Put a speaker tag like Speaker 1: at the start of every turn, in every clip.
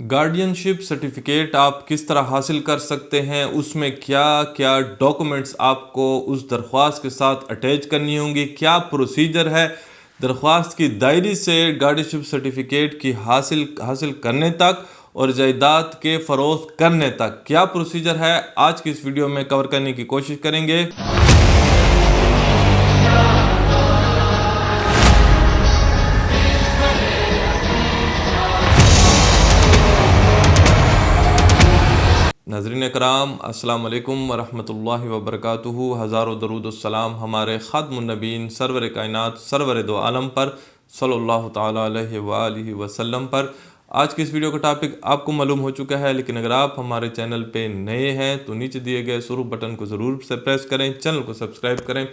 Speaker 1: گارڈینشپ certificate آپ کس طرح حاصل کر سکتے ہیں، اس میں کیا کیا ڈاکومنٹس آپ کو اس درخواست کے ساتھ اٹیچ کرنی ہوں گی، کیا پروسیجر ہے درخواست کی دائری سے گارڈینشپ سرٹیفکیٹ کی حاصل کرنے تک اور جائیداد کے فروخت کرنے تک کیا پروسیجر ہے، آج کی اس ویڈیو میں کور کرنے کی کوشش کریں گے۔ ناظرین اکرام، السلام علیکم ورحمۃ اللہ وبرکاتہ۔ ہزاروں درود السلام ہمارے خاتم النبیین سرور کائنات سرور دو عالم پر صلی اللہ تعالیٰ علیہ وآلہ وسلم پر۔ آج کی اس ویڈیو کا ٹاپک آپ کو معلوم ہو چکا ہے، لیکن اگر آپ ہمارے چینل پہ نئے ہیں تو نیچے دیے گئے سرخ بٹن کو ضرور سے پریس کریں، چینل کو سبسکرائب کریں۔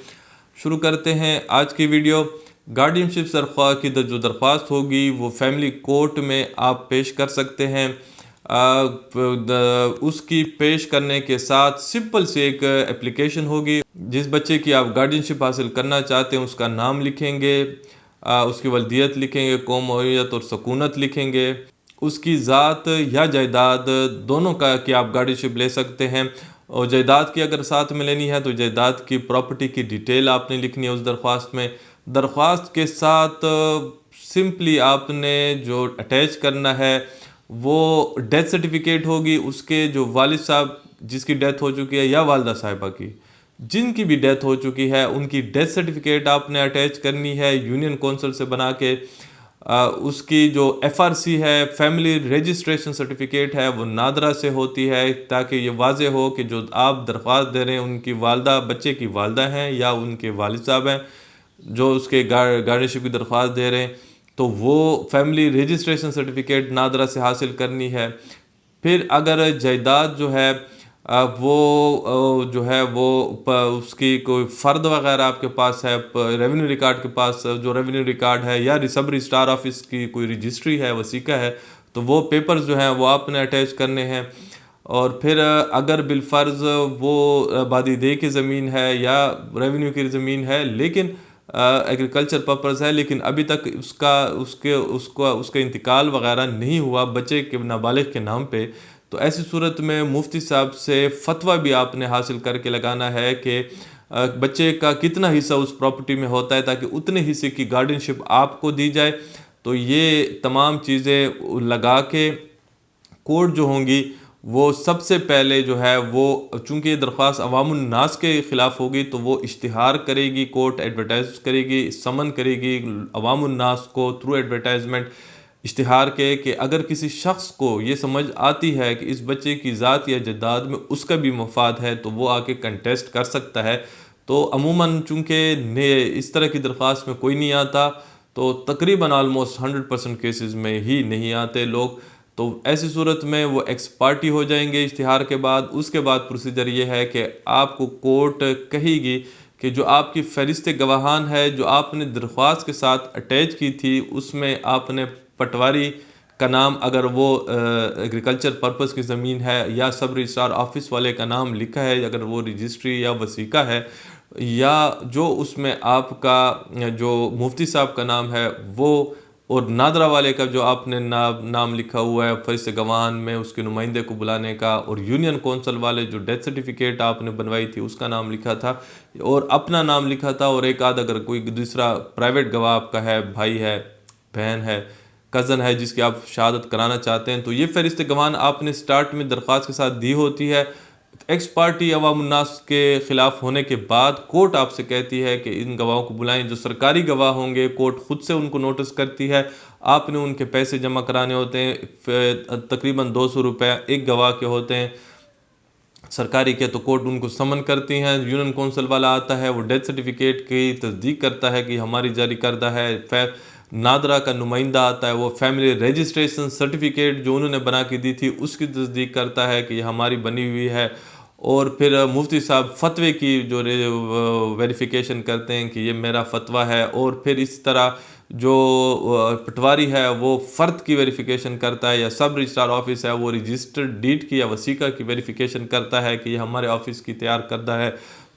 Speaker 1: شروع کرتے ہیں آج کی ویڈیو۔ گارڈینشپ کی جو درخواست ہوگی وہ فیملی کورٹ میں آپ پیش کر سکتے ہیں۔ اس کی پیش کرنے کے ساتھ سمپل سی ایک اپلیکیشن ہوگی۔ جس بچے کی آپ گارڈینشپ حاصل کرنا چاہتے ہیں اس کا نام لکھیں گے، اس کی والدیت لکھیں گے، قوم ہویت اور سکونت لکھیں گے، اس کی ذات یا جائیداد دونوں کا کہ آپ گارڈینشپ لے سکتے ہیں۔ اور جائیداد کی اگر ساتھ میں لینی ہے تو جائیداد کی پراپرٹی کی ڈیٹیل آپ نے لکھنی ہے اس درخواست میں۔ درخواست کے ساتھ سمپلی آپ نے جو اٹیچ کرنا ہے وہ ڈیتھ سرٹیفکیٹ ہوگی، اس کے جو والد صاحب جس کی ڈیتھ ہو چکی ہے یا والدہ صاحبہ کی جن کی بھی ڈیتھ ہو چکی ہے ان کی ڈیتھ سرٹیفکیٹ آپ نے اٹیچ کرنی ہے یونین کونسل سے بنا کے۔ اس کی جو FRC ہے، فیملی رجسٹریشن سرٹیفکیٹ ہے، وہ نادرا سے ہوتی ہے تاکہ یہ واضح ہو کہ جو آپ درخواست دے رہے ہیں ان کی والدہ بچے کی والدہ ہیں یا ان کے والد صاحب ہیں جو اس کے گارڈینشپ کی درخواست دے رہے ہیں، تو وہ فیملی رجسٹریشن سرٹیفکیٹ نادرا سے حاصل کرنی ہے۔ پھر اگر جائیداد جو ہے وہ اس کی کوئی فرد وغیرہ آپ کے پاس ہے، ریونیو ریکارڈ کے پاس جو ریونیو ریکارڈ ہے یا سب رجسٹرار آفس کی کوئی رجسٹری ہے، وثیقہ ہے، تو وہ پیپرز جو ہیں وہ آپ نے اٹیچ کرنے ہیں۔ اور پھر اگر بالفرض وہ آبادی دہ کی زمین ہے یا ریونیو کی زمین ہے لیکن ایگریکلچر پرپز ہے لیکن ابھی تک اس کا انتقال وغیرہ نہیں ہوا بچے کے نابالغ کے نام پہ، تو ایسی صورت میں مفتی صاحب سے فتویٰ بھی آپ نے حاصل کر کے لگانا ہے کہ بچے کا کتنا حصہ اس پراپرٹی میں ہوتا ہے تاکہ اتنے حصے کی گارڈینشپ آپ کو دی جائے۔ تو یہ تمام چیزیں لگا کے کورٹ جو ہوں گی وہ سب سے پہلے جو ہے وہ چونکہ یہ درخواست عوام الناس کے خلاف ہوگی تو وہ اشتہار کرے گی، کورٹ ایڈورٹائز کرے گی، سمن کرے گی عوام الناس کو تھرو ایڈورٹائزمنٹ اشتہار کے کہ اگر کسی شخص کو یہ سمجھ آتی ہے کہ اس بچے کی ذات یا جائیداد میں اس کا بھی مفاد ہے تو وہ آ کے کنٹیسٹ کر سکتا ہے۔ تو عموماً چونکہ اس طرح کی درخواست میں کوئی نہیں آتا تو تقریباً آلموسٹ 100% کیسز میں ہی نہیں آتے لوگ، تو ایسی صورت میں وہ ایکس پارٹی ہو جائیں گے اشتہار کے بعد۔ اس کے بعد پروسیجر یہ ہے کہ آپ کو کورٹ کہے گی کہ جو آپ کی فہرست گواہان ہے جو آپ نے درخواست کے ساتھ اٹیچ کی تھی اس میں آپ نے پٹواری کا نام اگر وہ ایگریکلچر پرپز کی زمین ہے یا سب رجسٹرار آفس والے کا نام لکھا ہے اگر وہ رجسٹری یا وثیقہ ہے، یا جو اس میں آپ کا جو مفتی صاحب کا نام ہے وہ، اور نادرا والے کا جو آپ نے نام لکھا ہوا ہے فہرست گواہان میں اس کے نمائندے کو بلانے کا، اور یونین کونسل والے جو ڈیتھ سرٹیفکیٹ آپ نے بنوائی تھی اس کا نام لکھا تھا اور اپنا نام لکھا تھا، اور ایک آدھ اگر کوئی دوسرا پرائیویٹ گواہ آپ کا ہے، بھائی ہے، بہن ہے، کزن ہے جس کی آپ شہادت کرانا چاہتے ہیں، تو یہ فہرست گواہان آپ نے سٹارٹ میں درخواست کے ساتھ دی ہوتی ہے۔ ایکس پارٹی عوام الناس کے خلاف ہونے کے بعد کورٹ آپ سے کہتی ہے کہ ان گواہوں کو بلائیں، جو سرکاری گواہ ہوں گے کورٹ خود سے ان کو نوٹس کرتی ہے، آپ نے ان کے پیسے جمع کرانے ہوتے ہیں، تقریباً 200 روپے ایک گواہ کے ہوتے ہیں سرکاری کے، تو کورٹ ان کو سمن کرتی ہیں، یونین کونسل والا آتا ہے وہ ڈیتھ سرٹیفکیٹ کی تصدیق کرتا ہے کہ ہماری جاری کردہ ہے، نادرا کا نمائندہ آتا ہے وہ فیملی رجسٹریشن سرٹیفکیٹ جو انہوں نے بنا کے دی تھی اس کی تصدیق کرتا ہے کہ یہ ہماری بنی ہوئی ہے، اور پھر مفتی صاحب فتوے کی جو ویریفیکیشن کرتے ہیں کہ یہ میرا فتویٰ ہے، اور پھر اس طرح جو پٹواری ہے وہ فرد کی ویریفیکیشن کرتا ہے یا سب رجسٹرار آفس ہے وہ رجسٹرڈ ڈیڈ کی یا وثیقہ کی ویریفیکیشن کرتا ہے کہ یہ ہمارے آفس کی تیار کردہ ہے،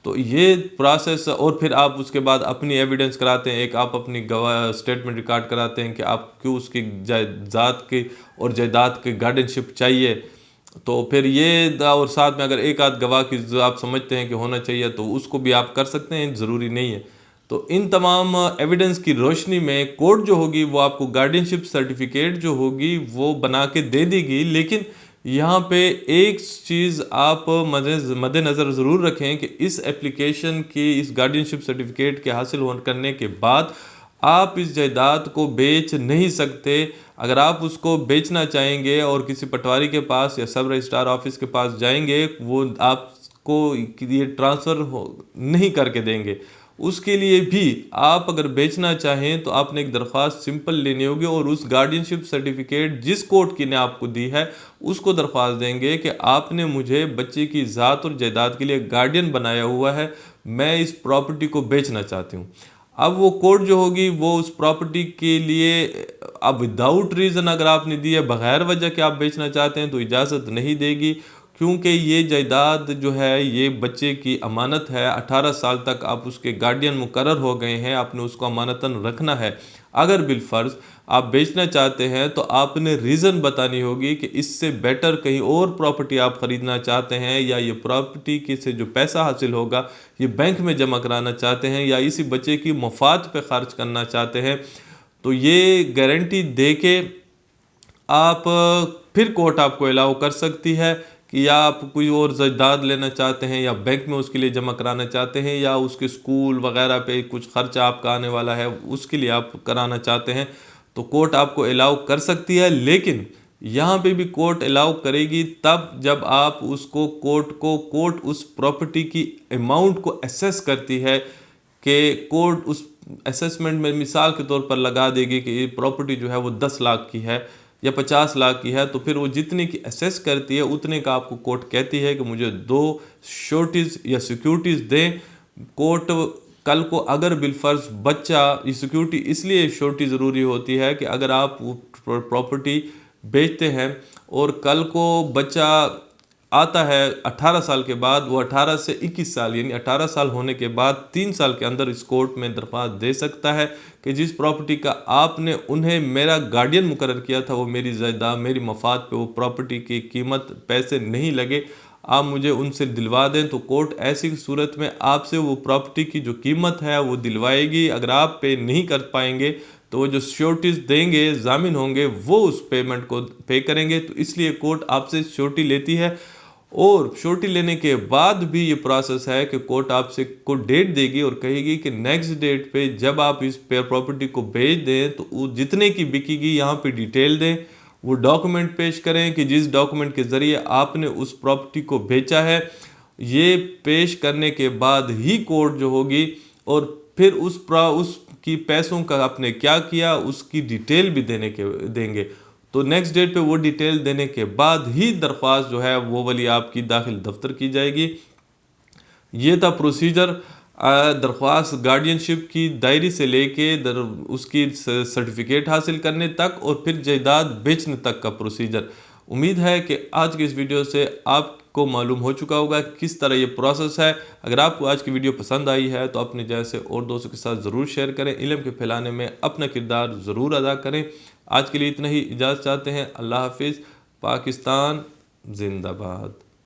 Speaker 1: تو یہ پروسیس، اور پھر آپ اس کے بعد اپنی ایویڈنس کراتے ہیں، ایک آپ اپنی گواہ اسٹیٹمنٹ ریکارڈ کراتے ہیں کہ آپ کیوں اس کی ذات کی اور جائیداد کی گارڈینشپ چاہیے. تو پھر یہ اور ساتھ میں اگر ایک آدھ گواہ کی آپ سمجھتے ہیں کہ ہونا چاہیے تو اس کو بھی آپ کر سکتے ہیں، ضروری نہیں ہے. تو ان تمام ایویڈنس کی روشنی میں کورٹ جو ہوگی وہ آپ کو گارڈینشپ سرٹیفکیٹ جو ہوگی وہ بنا کے دے دے گی. لیکن یہاں پہ ایک چیز آپ مد نظر ضرور رکھیں کہ اس ایپلیکیشن کی، اس گارڈینشپ سرٹیفکیٹ کے حاصل کرنے کے بعد آپ اس جائیداد کو بیچ نہیں سکتے. اگر آپ اس کو بیچنا چاہیں گے اور کسی پٹواری کے پاس یا سب رجسٹرار آفس کے پاس جائیں گے، وہ آپ کو یہ ٹرانسفر نہیں کر کے دیں گے. اس کے لیے بھی آپ اگر بیچنا چاہیں تو آپ نے ایک درخواست سمپل لینی ہوگی، اور اس گارڈینشپ سرٹیفکیٹ جس کورٹ کی نے آپ کو دی ہے اس کو درخواست دیں گے کہ آپ نے مجھے بچے کی ذات اور جائیداد کے لیے گارڈین بنایا ہوا ہے، میں اس پراپرٹی کو بیچنا چاہتی ہوں. اب وہ کورٹ جو ہوگی وہ اس پراپرٹی کے لیے اب وداؤٹ ریزن اگر آپ نے دی ہے، بغیر وجہ کہ آپ بیچنا چاہتے ہیں، تو اجازت نہیں دے گی، کیونکہ یہ جائیداد جو ہے یہ بچے کی امانت ہے. 18 سال تک آپ اس کے گارڈین مقرر ہو گئے ہیں، آپ نے اس کو امانتاً رکھنا ہے. اگر بالفرض آپ بیچنا چاہتے ہیں تو آپ نے ریزن بتانی ہوگی کہ اس سے بیٹر کہیں اور پراپرٹی آپ خریدنا چاہتے ہیں، یا یہ پراپرٹی کے سے جو پیسہ حاصل ہوگا یہ بینک میں جمع کرانا چاہتے ہیں، یا اسی بچے کی مفاد پہ خرچ کرنا چاہتے ہیں. تو یہ گارنٹی دے کے آپ پھر کورٹ آپ کو الاؤ کر سکتی ہے کہ یا آپ کوئی اور جائیداد لینا چاہتے ہیں، یا بینک میں اس کے لیے جمع کرانا چاہتے ہیں، یا اس کے اسکول وغیرہ پہ کچھ خرچہ آپ کا آنے والا ہے اس کے لیے آپ کرانا چاہتے ہیں، تو کورٹ آپ کو الاؤ کر سکتی ہے. لیکن یہاں پہ بھی کورٹ الاؤ کرے گی تب جب آپ اس کو کورٹ اس پراپرٹی کی اماؤنٹ کو ایسیس کرتی ہے، کہ کورٹ اس اسیسمنٹ میں مثال کے طور پر لگا دے گی کہ یہ پراپرٹی جو ہے وہ 10 لاکھ کی ہے یا 50 لاکھ کی ہے، تو پھر وہ جتنے کی اسیس کرتی ہے اتنے کا آپ کو کورٹ کہتی ہے کہ مجھے 2 شورٹیز یا سیکیورٹیز دیں. کورٹ کل کو اگر بالفرض بچہ، یہ سیکیورٹی اس لیے شورٹی ضروری ہوتی ہے کہ اگر آپ پراپرٹی بیچتے ہیں اور کل کو بچہ آتا ہے 18 سال کے بعد، وہ 18 سے 21 سال یعنی 18 سال ہونے کے بعد 3 سال کے اندر اس کورٹ میں درخواست دے سکتا ہے کہ جس پراپرٹی کا آپ نے انہیں میرا گارڈین مقرر کیا تھا، وہ میری جائیداد، میری مفاد پہ وہ پراپرٹی کی قیمت پیسے نہیں لگے، آپ مجھے ان سے دلوا دیں. تو کورٹ ایسی صورت میں آپ سے وہ پراپرٹی کی جو قیمت ہے وہ دلوائے گی. اگر آپ پے نہیں کر پائیں گے تو وہ جو شیورٹیز دیں گے، ضامن ہوں گے، وہ اس پیمنٹ کو پے کریں گے. تو اس لیے کورٹ آپ سے شیورٹی لیتی ہے، اور شیورٹی لینے کے بعد بھی یہ پروسیس ہے کہ کورٹ آپ سے کو ڈیٹ دے گی اور کہے گی کہ نیکسٹ ڈیٹ پہ جب آپ اس پراپرٹی کو بیچ دیں تو وہ جتنے کی بکے گی یہاں پہ ڈیٹیل دیں، وہ ڈاکومنٹ پیش کریں کہ جس ڈاکومنٹ کے ذریعے آپ نے اس پراپرٹی کو بیچا ہے. یہ پیش کرنے کے بعد ہی کورٹ جو ہوگی اور پھر اس کی پیسوں کا آپ نے کیا کیا اس کی ڈیٹیل بھی دیں گے. تو نیکسٹ ڈیٹ پہ وہ ڈیٹیل دینے کے بعد ہی درخواست جو ہے وہ والی آپ کی داخل دفتر کی جائے گی. یہ تھا پروسیجر درخواست گارڈینشپ کی دائری سے لے کے اس کی سرٹیفکیٹ حاصل کرنے تک اور پھر جائیداد بیچنے تک کا پروسیجر. امید ہے کہ آج کی اس ویڈیو سے آپ کو معلوم ہو چکا ہوگا کس طرح یہ پروسیس ہے. اگر آپ کو آج کی ویڈیو پسند آئی ہے تو اپنے جیسے اور دوستوں کے ساتھ ضرور شیئر کریں. علم کے پھیلانے میں اپنا کردار ضرور ادا کریں. آج کے لیے اتنا ہی، اجازت چاہتے ہیں. اللہ حافظ. پاکستان زندہ باد.